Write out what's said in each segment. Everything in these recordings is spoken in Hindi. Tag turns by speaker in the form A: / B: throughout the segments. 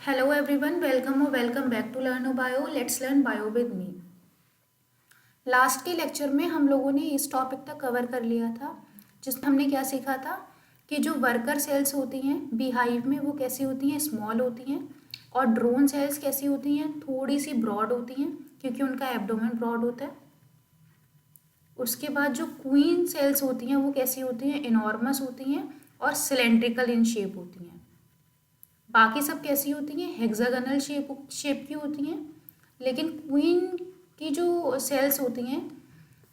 A: Hello everyone, welcome or welcome back to Learn Bio. Let's learn bio with me. Last के लेक्चर में हम लोगों ने इस टॉपिक तक कवर कर लिया था जिसमें हमने क्या सीखा था कि जो वर्कर सेल्स होती हैं बीहाइव में वो कैसी होती हैं, स्मॉल होती हैं, और ड्रोन सेल्स कैसी होती हैं, थोड़ी सी ब्रॉड होती हैं क्योंकि उनका एब्डोमेन ब्रॉड होता है। उसके बाद जो क्वीन सेल्स होती हैं वो कैसी होती हैं, इनॉर्मस होती हैं और सिलेंड्रिकल इन शेप होती हैं। बाकी सब कैसी होती हैं, हेक्सागोनल शेप की होती हैं, लेकिन क्वीन की जो सेल्स होती हैं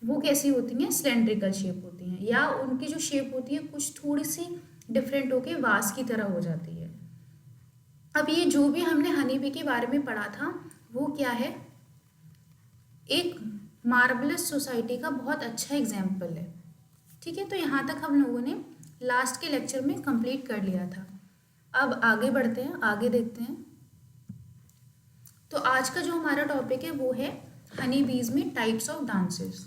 A: वो कैसी होती हैं, सिलेंड्रिकल शेप होती हैं, या उनकी जो शेप होती है कुछ थोड़ी सी डिफरेंट होके वास की तरह हो जाती है। अब ये जो भी हमने हनी बी के बारे में पढ़ा था वो क्या है, एक मार्वलस सोसाइटी का बहुत अच्छा एग्जाम्पल है। ठीक है, तो यहाँ तक हम लोगों ने लास्ट के लेक्चर में कंप्लीट कर लिया था। अब आगे बढ़ते हैं, आगे देखते हैं। तो आज का जो हमारा टॉपिक है वो है हनी बीज में टाइप्स ऑफ डांसेस।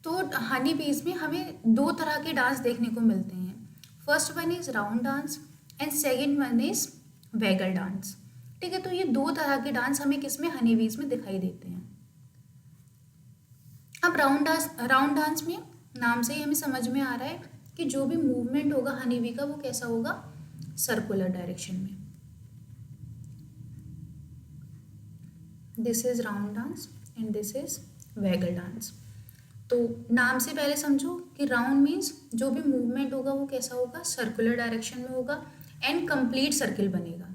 A: तो हनी बीज में हमें दो तरह के डांस देखने को मिलते हैं। First one is round dance and second one is vagal dance. ठीक है, तो ये दो तरह के डांस हमें किसमें, हनी बीज में दिखाई देते हैं। अब राउंड डांस में नाम से ही हमें समझ में आ रहा है कि जो भी मूवमेंट होगा हनी बी का वो कैसा होगा, सर्कुलर डायरेक्शन में। This is round dance and this is vagal dance. तो नाम से पहले समझो कि राउंड मीन्स जो भी मूवमेंट होगा वो कैसा होगा, सर्कुलर डायरेक्शन में होगा एंड कंप्लीट सर्किल बनेगा।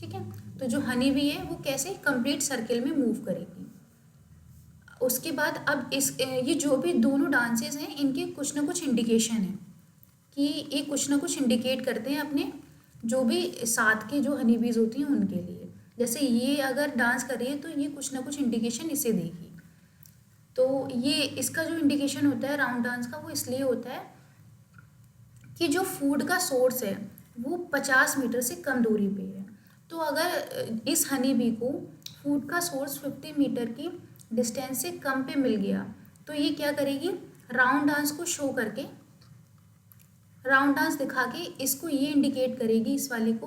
A: ठीक है, तो जो हनी बी है वो कैसे कंप्लीट सर्किल में मूव करेगी। उसके बाद अब ये जो भी दोनों डांसेस हैं इनके कुछ ना कुछ इंडिकेशन है कि ये कुछ ना कुछ इंडिकेट करते हैं अपने जो भी साथ के जो हनी बीज होती हैं उनके लिए। जैसे ये अगर डांस कर रही है तो ये कुछ ना कुछ इंडिकेशन इसे देगी। तो ये इसका जो इंडिकेशन होता है राउंड डांस का वो इसलिए होता है कि जो फूड का सोर्स है वो 50 मीटर से कम दूरी पे है। तो अगर इस हनी बी को फूड का सोर्स 50 मीटर की डिस्टेंस से कम पे मिल गया तो ये क्या करेगी, राउंड डांस को शो करके, राउंड डांस दिखा के इसको ये इंडिकेट करेगी इस वाले को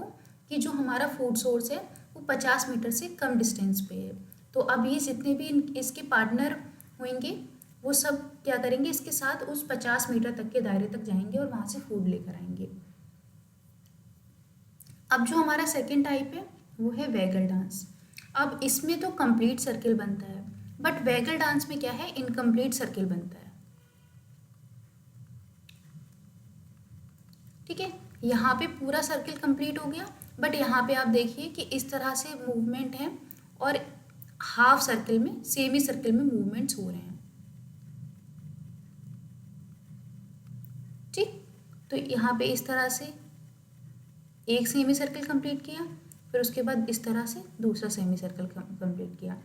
A: कि जो हमारा फूड सोर्स है वो 50 मीटर से कम डिस्टेंस पे है। तो अब ये जितने भी इसके पार्टनर होंगे वो सब क्या करेंगे, इसके साथ उस 50 मीटर तक के दायरे तक जाएंगे और वहाँ से फूड लेकर आएंगे। अब जो हमारा सेकेंड टाइप है वो है वैगल डांस। अब इसमें तो कंप्लीट सर्किल बनता है, बट वैगल डांस में क्या है, इनकम्प्लीट सर्किल बनता है। ठीक है, यहाँ पे पूरा सर्किल कंप्लीट हो गया, बट यहाँ पे आप देखिए कि इस तरह से मूवमेंट है और हाफ सर्किल में, सेमी सर्किल में मूवमेंट्स हो रहे हैं। ठीक, तो यहाँ पे इस तरह से एक सेमी सर्किल कंप्लीट किया, फिर उसके बाद इस तरह से दूसरा सेमी सर्किल कंप्लीट किया।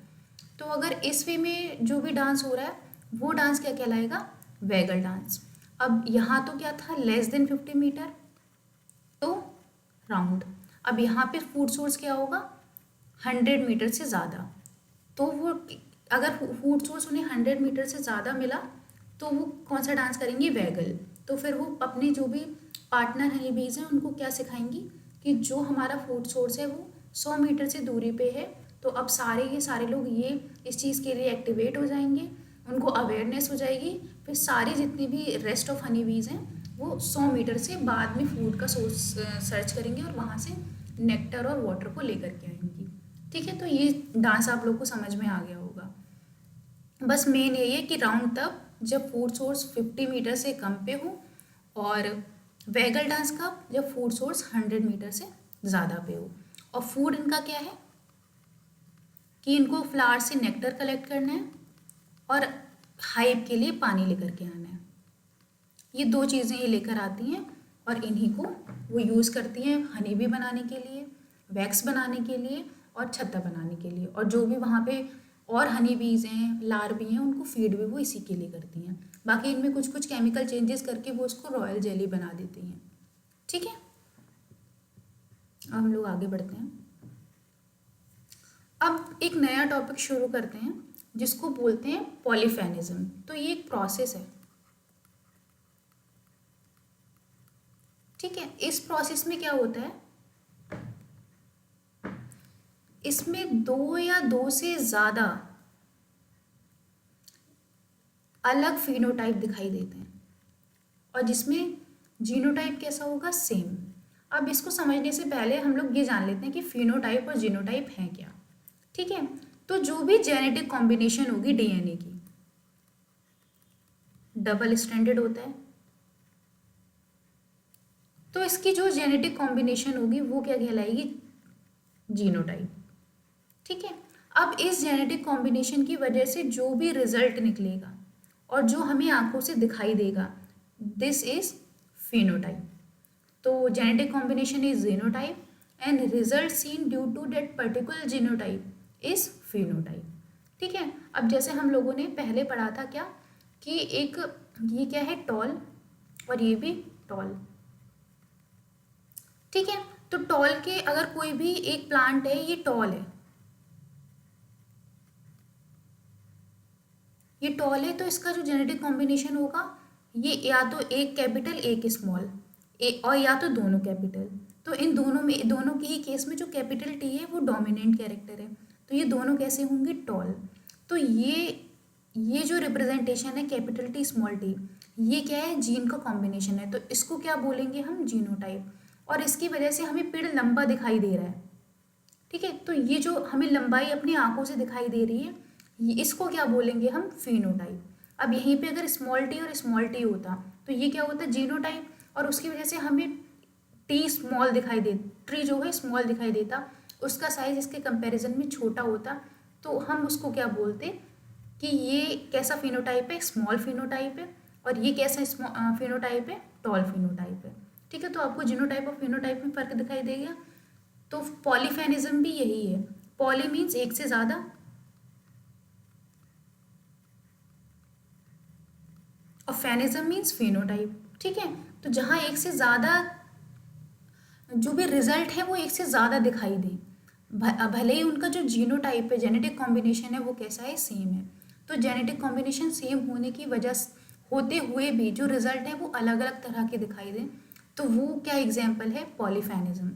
A: तो अगर इस वे में जो भी डांस हो रहा है वो डांस क्या कहलाएगा, वैगल डांस। अब यहाँ तो क्या था, लेस देन 50 मीटर, तो राउंड। अब यहाँ पे फूड सोर्स क्या होगा, 100 मीटर से ज़्यादा। तो वो अगर फूड सोर्स उन्हें 100 मीटर से ज़्यादा मिला तो वो कौन सा डांस करेंगे, वैगल। तो फिर वो अपने जो भी पार्टनर हनी बीज हैं उनको क्या सिखाएंगी कि जो हमारा फूड सोर्स है वो 100 मीटर से दूरी पे है, तो अब सारे के सारे लोग ये इस चीज़ के लिए एक्टिवेट हो जाएंगे, उनको अवेयरनेस हो जाएगी। फिर सारे जितने भी रेस्ट ऑफ हनी बीज हैं वो 100 मीटर से बाद में फूड का सोर्स सर्च करेंगे और वहाँ से नेक्टर और वाटर को लेकर के आएंगी। ठीक है, तो ये डांस आप लोग को समझ में आ गया होगा। बस मेन यही है कि राउंड तब जब फूड सोर्स 50 मीटर से कम पे हो, और वैगल डांस कब, जब फूड सोर्स 100 मीटर से ज़्यादा पे हो। और फूड इनका क्या है कि इनको फ्लावर से नेक्टर कलेक्ट करना है और हाइव के लिए पानी लेकर के आना है। ये दो चीज़ें ये लेकर आती हैं और इन्हीं को वो यूज़ करती हैं हनी बी बनाने के लिए, वैक्स बनाने के लिए और छत्ता बनाने के लिए। और जो भी वहाँ पे और हनी बीज हैं, लार्वी हैं, उनको फीड भी वो इसी के लिए करती हैं। बाकी इनमें कुछ कुछ केमिकल चेंजेस करके वो उसको रॉयल जेली बना देती हैं। ठीक है, अब हम लोग आगे बढ़ते हैं। अब एक नया टॉपिक शुरू करते हैं जिसको बोलते हैं पॉलीफेनिज्म। तो ये एक प्रोसेस है। ठीक है, इस प्रोसेस में क्या होता है, इसमें दो या दो से ज़्यादा अलग फिनोटाइप दिखाई देते हैं और जिसमें जीनोटाइप कैसा होगा, सेम। अब इसको समझने से पहले हम लोग ये जान लेते हैं कि फिनोटाइप और जीनोटाइप हैं क्या। ठीक है, तो जो भी जेनेटिक कॉम्बिनेशन होगी डीएनए की, डबल स्ट्रैंडेड होता है, तो इसकी जो जेनेटिक कॉम्बिनेशन होगी वो क्या कहलाएगी, जीनोटाइप। ठीक है, अब इस जेनेटिक कॉम्बिनेशन की वजह से जो भी रिजल्ट निकलेगा और जो हमें आंखों से दिखाई देगा, दिस इज फिनोटाइप। तो genetic combination is genotype and result seen due to that particular genotype is phenotype. ठीक है, अब जैसे हम लोगों ने पहले पढ़ा था क्या कि एक ये क्या है, टॉल, और ये भी टॉल। ठीक है, तो टॉल के अगर कोई भी एक प्लांट है, ये टॉल है, ये टॉल है, तो इसका जो जेनेटिक कॉम्बिनेशन होगा ये या तो एक कैपिटल एक स्मॉल, और या तो दोनों कैपिटल। तो इन दोनों में, दोनों के ही केस में जो कैपिटल टी है वो डोमिनेंट कैरेक्टर है, तो ये दोनों कैसे होंगे, टॉल। तो ये जो रिप्रेजेंटेशन है कैपिटल टी स्मॉल टी, ये क्या है, जीन का कॉम्बिनेशन है, तो इसको क्या बोलेंगे हम, जीनोटाइप। और इसकी वजह से हमें पेड़ लंबा दिखाई दे रहा है। ठीक है, तो ये जो हमें लंबाई अपनी आंखों से दिखाई दे रही है, इसको क्या बोलेंगे हम, फिनोटाइप। अब यहीं पे अगर स्मॉल टी और स्मॉल टी होता तो ये क्या होता, जीनोटाइप, और उसकी वजह से हमें टी स्मॉल दिखाई दे, ट्री जो है स्मॉल दिखाई देता, उसका साइज इसके कंपैरिजन में छोटा होता, तो हम उसको क्या बोलते कि ये कैसा फिनोटाइप है, स्मॉल फिनोटाइप है, और ये कैसा फिनोटाइप है, टॉल फिनोटाइप है। ठीक है, तो आपको जीनोटाइप और फिनोटाइप में फ़र्क दिखाई देगा। तो पॉलीफेनिज्म भी यही है, पॉली मीन्स एक से ज़्यादा, और फेनिज्म मीन्स फिनोटाइप। ठीक है, तो जहाँ एक से ज़्यादा जो भी रिजल्ट है वो एक से ज़्यादा दिखाई दे, भले ही उनका जो जीनोटाइप है, जेनेटिक कॉम्बिनेशन है, वो कैसा है, सेम है। तो जेनेटिक कॉम्बिनेशन सेम होने की वजह होते हुए भी जो रिजल्ट है वो अलग अलग तरह के दिखाई दें, तो वो क्या एग्जाम्पल है, पॉलीफेनिज्म।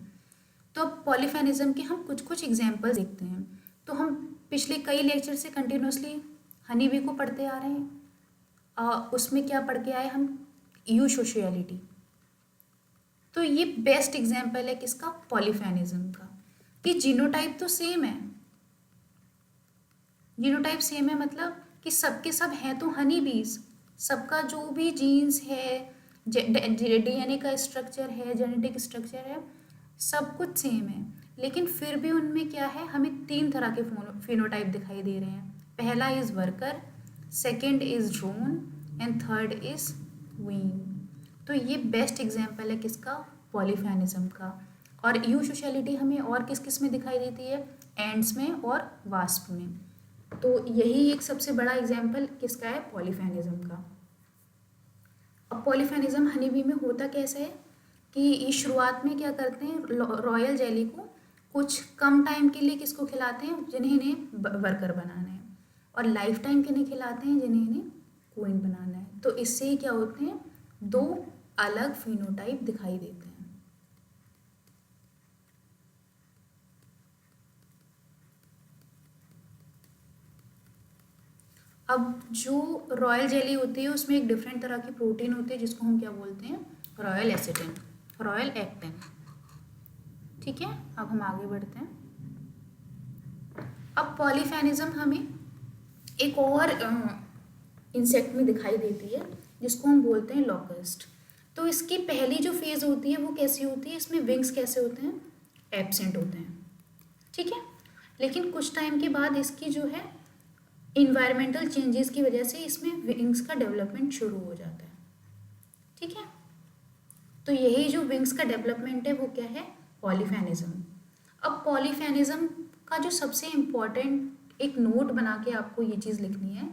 A: तो अब पॉलीफेनिज्म के हम कुछ कुछ एग्जाम्पल्स देखते हैं। तो हम पिछले कई लेक्चर से कंटिन्यूसली हनी बी को पढ़ते आ रहे हैं, उसमें क्या पढ़ के आए हम, यूसोशियलिटी। तो ये बेस्ट एग्जाम्पल है किसका, पॉलीफेनिज्म का, कि जीनोटाइप तो सेम है, जीनोटाइप सेम है मतलब कि सबके सब हैं तो हनी बीज, सबका जो भी जीन्स है, डीएनए का स्ट्रक्चर है, जेनेटिक स्ट्रक्चर है, सब कुछ सेम है, लेकिन फिर भी उनमें क्या है, हमें तीन तरह के फिनोटाइप दिखाई दे रहे हैं। पहला is worker, second is drone and third is queen. तो ये बेस्ट एग्जाम्पल है किसका, पॉलीफेनिज्म का। और यूसोशियलिटी हमें और किस किस में दिखाई देती है, एंड्स में और वास्प में। तो यही एक सबसे बड़ा एग्जाम्पल किसका है, पॉलीफेनिज्म का। अब पॉलीफेनिज्म हनी बी में होता कैसे है कि ये शुरुआत में क्या करते हैं, रॉयल जेली को कुछ कम टाइम के लिए किसको खिलाते हैं, जिन्हें इन्हें वर्कर बनाना है, और लाइफ टाइम के लिए खिलाते हैं जिन्हें इन्हें क्वीन बनाना है। तो इससे ही क्या होते हैं, दो अलग फिनोटाइप दिखाई देते हैं। अब जो रॉयल जेली होती है उसमें एक डिफरेंट तरह की प्रोटीन होती है जिसको हम क्या बोलते हैं, रॉयल एसिटिन, रॉयल एक्टिन। ठीक है, अब हम आगे बढ़ते हैं। अब पॉलीफेनिज्म हमें एक और इंसेक्ट में दिखाई देती है जिसको हम बोलते हैं लॉकस्ट। तो इसकी पहली जो फेज़ होती है वो कैसी होती है, इसमें विंग्स कैसे होते हैं, एब्सेंट होते हैं। ठीक है, लेकिन कुछ टाइम के बाद इसकी जो है इन्वायरमेंटल चेंजेस की वजह से इसमें विंग्स का डेवलपमेंट शुरू हो जाता है। ठीक है, तो यही जो विंग्स का डेवलपमेंट है वो क्या है, पॉलीफेनिज्म। अब पॉलीफेनिज्म का जो सबसे इम्पॉर्टेंट एक नोट बना के आपको ये चीज़ लिखनी है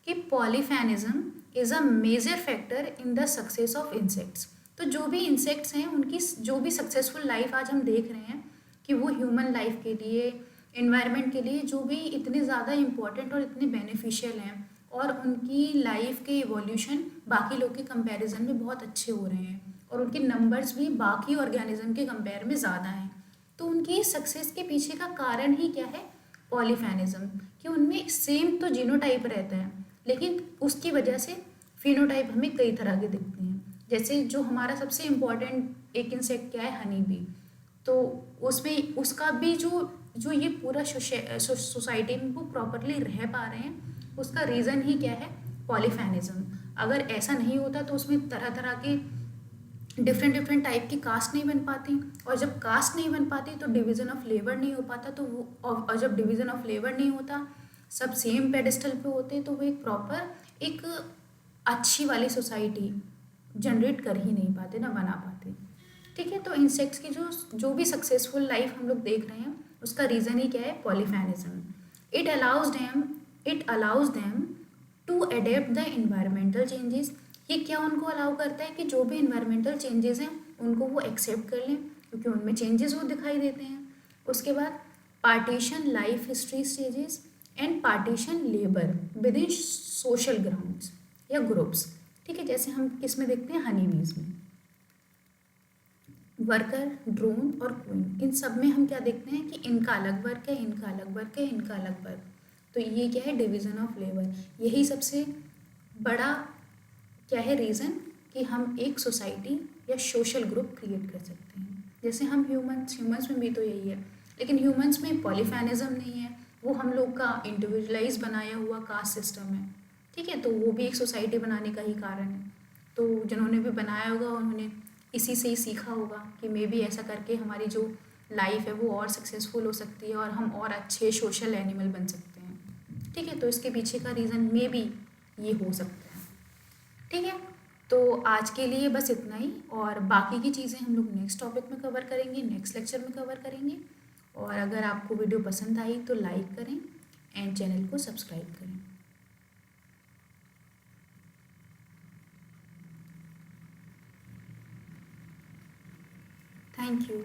A: कि polyphenism is a major factor in the success of insects. तो जो भी इंसेक्ट्स हैं उनकी जो भी सक्सेसफुल लाइफ आज हम देख रहे हैं कि वो ह्यूमन लाइफ के लिए, इन्वायरमेंट के लिए जो भी इतने ज़्यादा इम्पॉर्टेंट और इतने बेनिफिशियल हैं, और उनकी लाइफ के इवोल्यूशन बाकी लोग के कंपैरिजन में बहुत अच्छे हो रहे हैं, और उनके नंबर्स भी बाकी ऑर्गेनिज्म के कंपेयर में ज़्यादा हैं। तो उनकी सक्सेस के पीछे का कारण ही क्या है? पॉलीफेनिज्म, कि उनमें सेम तो जीनोटाइप रहता है लेकिन उसकी वजह से फिनोटाइप हमें कई तरह के दिखते हैं। जैसे जो हमारा सबसे इम्पॉर्टेंट एक इंसेक्ट क्या है, हनी बी, तो उसमें उसका भी जो जो ये पूरा सोसाइटी में वो प्रॉपरली रह पा रहे हैं, उसका रीज़न ही क्या है? पॉलीफेनिज्म। अगर ऐसा नहीं होता तो उसमें तरह तरह के डिफरेंट डिफरेंट टाइप की कास्ट नहीं बन पाती, और जब कास्ट नहीं बन पाती तो डिवीज़न ऑफ लेबर नहीं हो पाता, तो वो और जब डिवीज़न ऑफ लेबर नहीं होता, सब सेम पेडिस्टल पे होते, तो वो एक प्रॉपर एक अच्छी वाली सोसाइटी जनरेट कर ही नहीं पाते, ना बना पाते। ठीक है, तो इंसेक्ट्स की जो जो भी सक्सेसफुल लाइफ हम लोग देख रहे हैं, उसका रीज़न ही क्या है? Polyphenism. It allows them to adapt the environmental changes. ये क्या उनको अलाउ करता है कि जो भी इन्वायरमेंटल चेंजेस हैं उनको वो एक्सेप्ट कर लें, क्योंकि उनमें चेंजेस वो दिखाई देते हैं। उसके बाद partition life history stages and partition labour with in social grounds या ग्रुप्स। ठीक है, जैसे हम किस में देखते हैं? हनी बीज में। वर्कर, ड्रोन और क्वीन, इन सब में हम क्या देखते हैं कि इनका अलग वर्क है, इनका अलग वर्क है, इनका अलग वर्क। तो ये क्या है? Division of labour. यही सबसे बड़ा क्या है रीज़न कि हम एक सोसाइटी या सोशल ग्रुप क्रिएट कर सकते हैं। जैसे हम ह्यूमंस में भी तो यही है, लेकिन ह्यूमंस में पॉलीफेनिज्म नहीं है, वो हम लोग का इंडिविजुअलाइज बनाया हुआ कास्ट सिस्टम है। ठीक है, तो वो भी एक सोसाइटी बनाने का ही कारण है। तो जिन्होंने भी बनाया होगा उन्होंने इसी से ही सीखा होगा कि मे बी ऐसा करके हमारी जो लाइफ है वो और सक्सेसफुल हो सकती है और हम और अच्छे सोशल एनिमल बन सकते हैं। ठीक है, तो इसके पीछे का रीज़न मे बी ये हो सकता है। ठीक है, तो आज के लिए बस इतना ही, और बाकी की चीज़ें हम लोग नेक्स्ट टॉपिक में कवर करेंगे, नेक्स्ट लेक्चर में कवर करेंगे। और अगर आपको वीडियो पसंद आई तो लाइक करें एंड चैनल को सब्सक्राइब करें। Thank you.